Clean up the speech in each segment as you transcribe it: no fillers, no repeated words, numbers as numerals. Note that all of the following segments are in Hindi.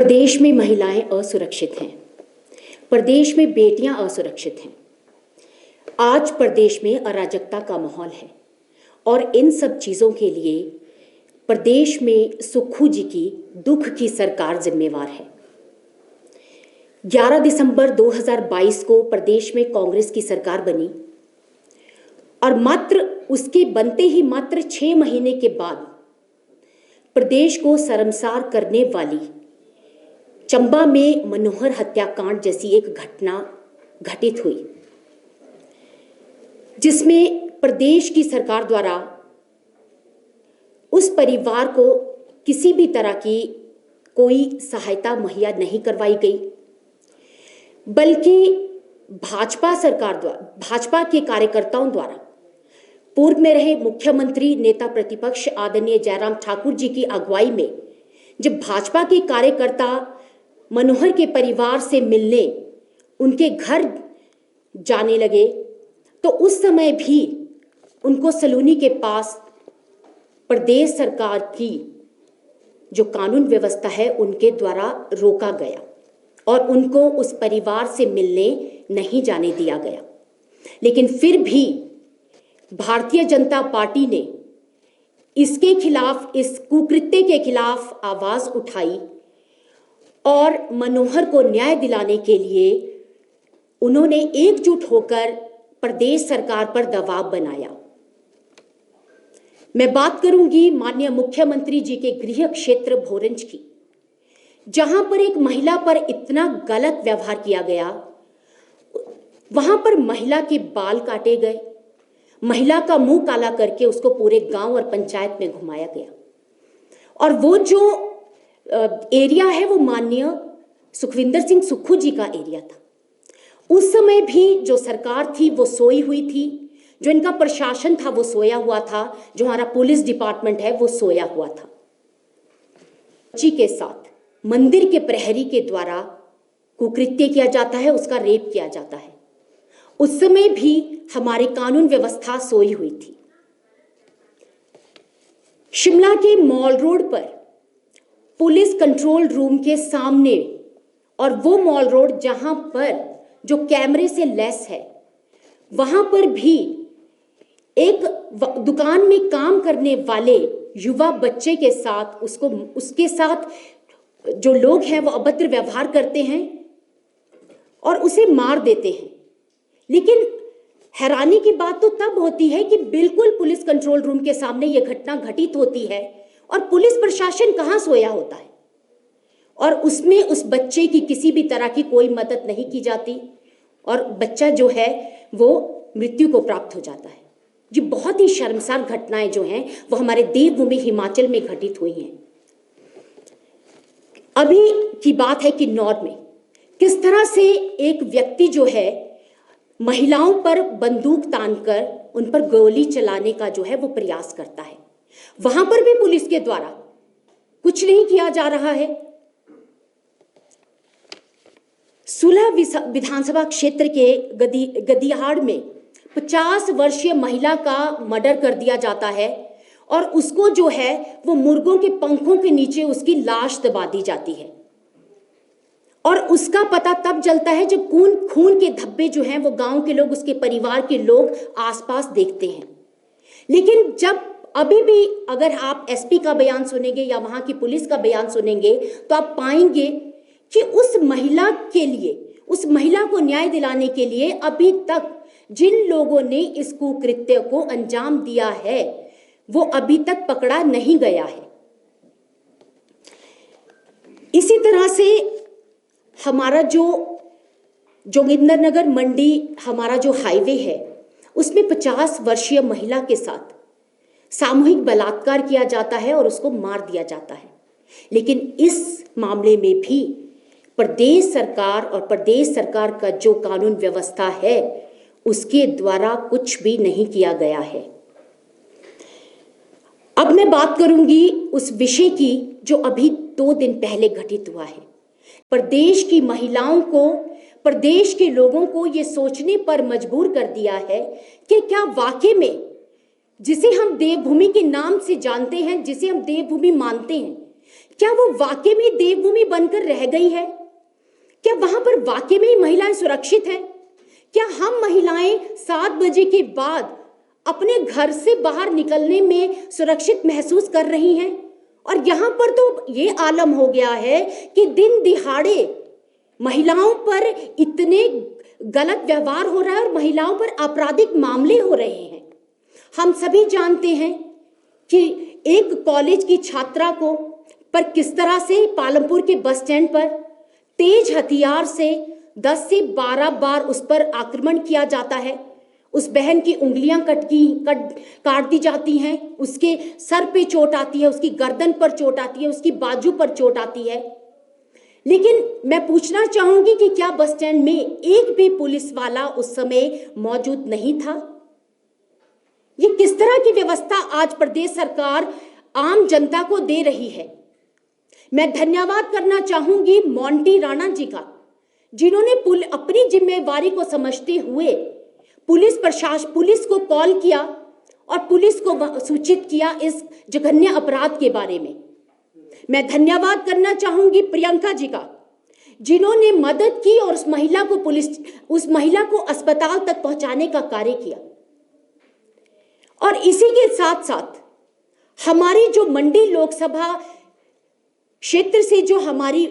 प्रदेश में महिलाएं असुरक्षित हैं, प्रदेश में बेटियां असुरक्षित हैं। आज प्रदेश में अराजकता का माहौल है और इन सब चीज़ों के लिए प्रदेश में सुक्खू जी की दुख की सरकार जिम्मेवार है। 11 दिसंबर 2022 को प्रदेश में कांग्रेस की सरकार बनी और मात्र उसके बनते ही मात्र 6 महीने के बाद प्रदेश को शर्मसार करने वाली चंबा में मनोहर हत्याकांड जैसी एक घटना घटित हुई, जिसमें प्रदेश की सरकार द्वारा उस परिवार को किसी भी तरह की कोई सहायता मुहैया नहीं करवाई गई, बल्कि भाजपा सरकार द्वारा, भाजपा के कार्यकर्ताओं द्वारा पूर्व में रहे मुख्यमंत्री नेता प्रतिपक्ष आदरणीय जयराम ठाकुर जी की अगुवाई में जब भाजपा के कार्यकर्ता मनोहर के परिवार से मिलने उनके घर जाने लगे, तो उस समय भी उनको सलूनी के पास प्रदेश सरकार की जो कानून व्यवस्था है उनके द्वारा रोका गया और उनको उस परिवार से मिलने नहीं जाने दिया गया। लेकिन फिर भी भारतीय जनता पार्टी ने इसके खिलाफ, इस कुकृत्य के खिलाफ आवाज उठाई और मनोहर को न्याय दिलाने के लिए उन्होंने एकजुट होकर प्रदेश सरकार पर दबाव बनाया। मैं बात करूंगी माननीय मुख्यमंत्री जी के गृह क्षेत्र भोरंज की, जहां पर एक महिला पर इतना गलत व्यवहार किया गया। वहां पर महिला के बाल काटे गए, महिला का मुंह काला करके उसको पूरे गांव और पंचायत में घुमाया गया। और वो जो एरिया है वो माननीय सुखविंदर सिंह सुक्खू जी का एरिया था। उस समय भी जो सरकार थी वो सोई हुई थी, जो इनका प्रशासन था वो सोया हुआ था, जो हमारा पुलिस डिपार्टमेंट है वो सोया हुआ था। बच्ची के साथ मंदिर के प्रहरी के द्वारा कुकृत्य किया जाता है, उसका रेप किया जाता है। उस समय भी हमारी कानून व्यवस्था सोई हुई थी। शिमला के मॉल रोड पर पुलिस कंट्रोल रूम के सामने, और वो मॉल रोड जहां पर जो कैमरे से लैस है, वहां पर भी एक दुकान में काम करने वाले युवा बच्चे के साथ उसके साथ जो लोग हैं वो अभद्र व्यवहार करते हैं और उसे मार देते हैं। लेकिन हैरानी की बात तो तब होती है कि बिल्कुल पुलिस कंट्रोल रूम के सामने यह घटना घटित होती है और पुलिस प्रशासन कहां सोया होता है और उसमें उस बच्चे की किसी भी तरह की कोई मदद नहीं की जाती और बच्चा जो है वो मृत्यु को प्राप्त हो जाता है। ये बहुत ही शर्मसार घटनाएं जो हैं वो हमारे देवभूमि हिमाचल में घटित हुई हैं। अभी की बात है कि किन्नौर में किस तरह से एक व्यक्ति जो है महिलाओं पर बंदूक तानकर उन पर गोली चलाने का जो है वो प्रयास करता है। वहां पर भी पुलिस के द्वारा कुछ नहीं किया जा रहा है। सुलह विधानसभा क्षेत्र के गदियाहाड़ में 50 वर्षीय महिला का मर्डर कर दिया जाता है और उसको जो है वो मुर्गों के पंखों के नीचे उसकी लाश दबा दी जाती है। और उसका पता तब चलता है जब खून के धब्बे जो हैं वो गांव के लोग, उसके परिवार के लोग आसपास देखते हैं। लेकिन जब अभी भी अगर आप एसपी का बयान सुनेंगे या वहां की पुलिस का बयान सुनेंगे तो आप पाएंगे कि उस महिला के लिए, उस महिला को न्याय दिलाने के लिए अभी तक जिन लोगों ने इस कुकृत्य को अंजाम दिया है वो अभी तक पकड़ा नहीं गया है। इसी तरह से हमारा जो जोगिंदरनगर मंडी हमारा जो हाईवे है उसमें 50 वर्षीय महिला के साथ सामूहिक बलात्कार किया जाता है और उसको मार दिया जाता है। लेकिन इस मामले में भी प्रदेश सरकार और प्रदेश सरकार का जो कानून व्यवस्था है उसके द्वारा कुछ भी नहीं किया गया है। अब मैं बात करूंगी उस विषय की जो अभी 2 दिन पहले घटित हुआ है। प्रदेश की महिलाओं को, प्रदेश के लोगों को ये सोचने पर मजबूर कर दिया है कि क्या वाकई में जिसे हम देवभूमि के नाम से जानते हैं, जिसे हम देवभूमि मानते हैं, क्या वो वाकई में देवभूमि बनकर रह गई है? क्या वहां पर वाकई में महिलाएं सुरक्षित हैं? क्या हम महिलाएं 7 बजे के बाद अपने घर से बाहर निकलने में सुरक्षित महसूस कर रही हैं? और यहाँ पर तो ये आलम हो गया है कि दिन दिहाड़े महिलाओं पर इतने गलत व्यवहार हो रहा है और महिलाओं पर आपराधिक मामले हो रहे हैं। हम सभी जानते हैं कि एक कॉलेज की छात्रा को पर किस तरह से पालमपुर के बस स्टैंड पर तेज हथियार से 10 से 12 बार उस पर आक्रमण किया जाता है। उस बहन की उंगलियां काट दी जाती हैं, उसके सर पे चोट आती है, उसकी गर्दन पर चोट आती है, उसकी बाजू पर चोट आती है। लेकिन मैं पूछना चाहूंगी कि क्या बस स्टैंड में एक भी पुलिस वाला उस समय मौजूद नहीं था? ये किस तरह की व्यवस्था आज प्रदेश सरकार आम जनता को दे रही है? मैं धन्यवाद करना चाहूंगी मोंटी राणा जी का, जिन्होंने अपनी जिम्मेवारी को समझते हुए पुलिस को कॉल किया और पुलिस को सूचित किया इस जघन्य अपराध के बारे में। मैं धन्यवाद करना चाहूंगी प्रियंका जी का, जिन्होंने मदद की और उस महिला को अस्पताल तक पहुंचाने का कार्य किया। और इसी के साथ साथ हमारी जो मंडी लोकसभा क्षेत्र से जो हमारी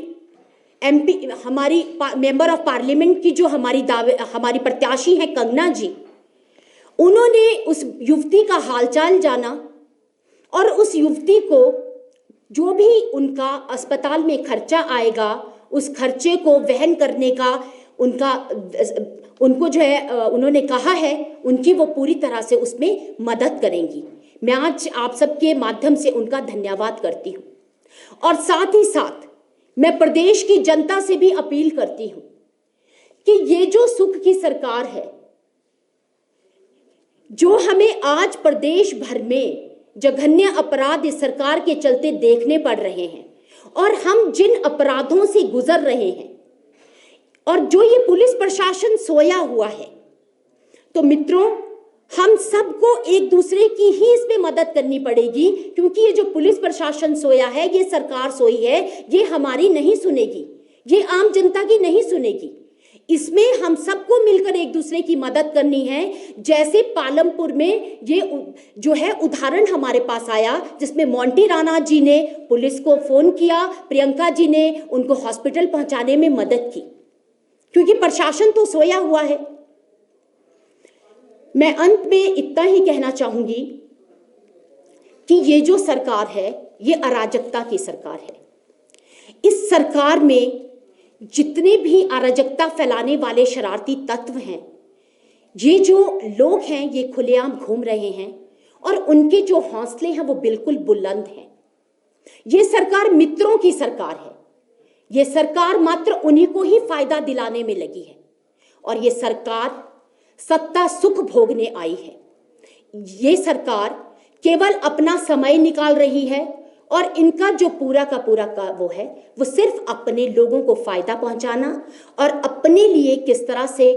MP, हमारी मेंबर ऑफ पार्लियामेंट की जो हमारी प्रत्याशी हैं कंगना जी, उन्होंने उस युवती का हालचाल जाना और उस युवती को जो भी उनका अस्पताल में खर्चा आएगा उस खर्चे को वहन करने का उनको जो है उन्होंने कहा है उनकी वो पूरी तरह से उसमें मदद करेंगी। मैं आज आप सबके माध्यम से उनका धन्यवाद करती हूँ और साथ ही साथ मैं प्रदेश की जनता से भी अपील करती हूं कि ये जो सुख की सरकार है, जो हमें आज प्रदेश भर में जघन्य अपराध इस सरकार के चलते देखने पड़ रहे हैं और हम जिन अपराधों से गुजर रहे हैं और जो ये पुलिस प्रशासन सोया हुआ है, तो मित्रों हम सबको एक दूसरे की ही इसमें मदद करनी पड़ेगी, क्योंकि ये जो पुलिस प्रशासन सोया है, ये सरकार सोई है, ये हमारी नहीं सुनेगी, ये आम जनता की नहीं सुनेगी। इसमें हम सबको मिलकर एक दूसरे की मदद करनी है। जैसे पालमपुर में ये जो है उदाहरण हमारे पास आया, जिसमें मोंटी राणा जी ने पुलिस को फोन किया, प्रियंका जी ने उनको हॉस्पिटल पहुंचाने में मदद की, क्योंकि प्रशासन तो सोया हुआ है। मैं अंत में इतना ही कहना चाहूंगी कि ये जो सरकार है, ये अराजकता की सरकार है। इस सरकार में जितने भी अराजकता फैलाने वाले शरारती तत्व हैं, ये जो लोग हैं, ये खुलेआम घूम रहे हैं और उनके जो हौसले हैं वो बिल्कुल बुलंद हैं। ये सरकार मित्रों की सरकार है। ये सरकार मात्र उन्हीं को ही फायदा दिलाने में लगी है और ये सरकार सत्ता सुख भोगने आई है। ये सरकार केवल अपना समय निकाल रही है और इनका जो पूरा का वो है, वो सिर्फ अपने लोगों को फायदा पहुंचाना और अपने लिए किस तरह से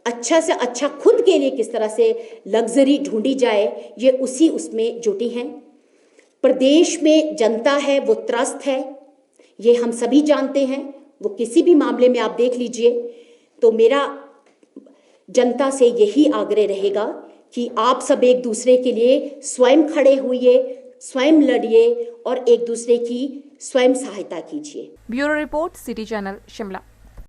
अच्छा खुद के लिए किस तरह से लग्जरी ढूंढी जाए, ये उसमें जुटी हैं। प्रदेश में जनता है वो त्रस्त है, ये हम सभी जानते हैं। वो किसी भी मामले में आप देख लीजिए, तो मेरा जनता से यही आग्रह रहेगा कि आप सब एक दूसरे के लिए स्वयं खड़े होइए, स्वयं लड़िए और एक दूसरे की स्वयं सहायता कीजिए। Bureau report, city channel, Shimla.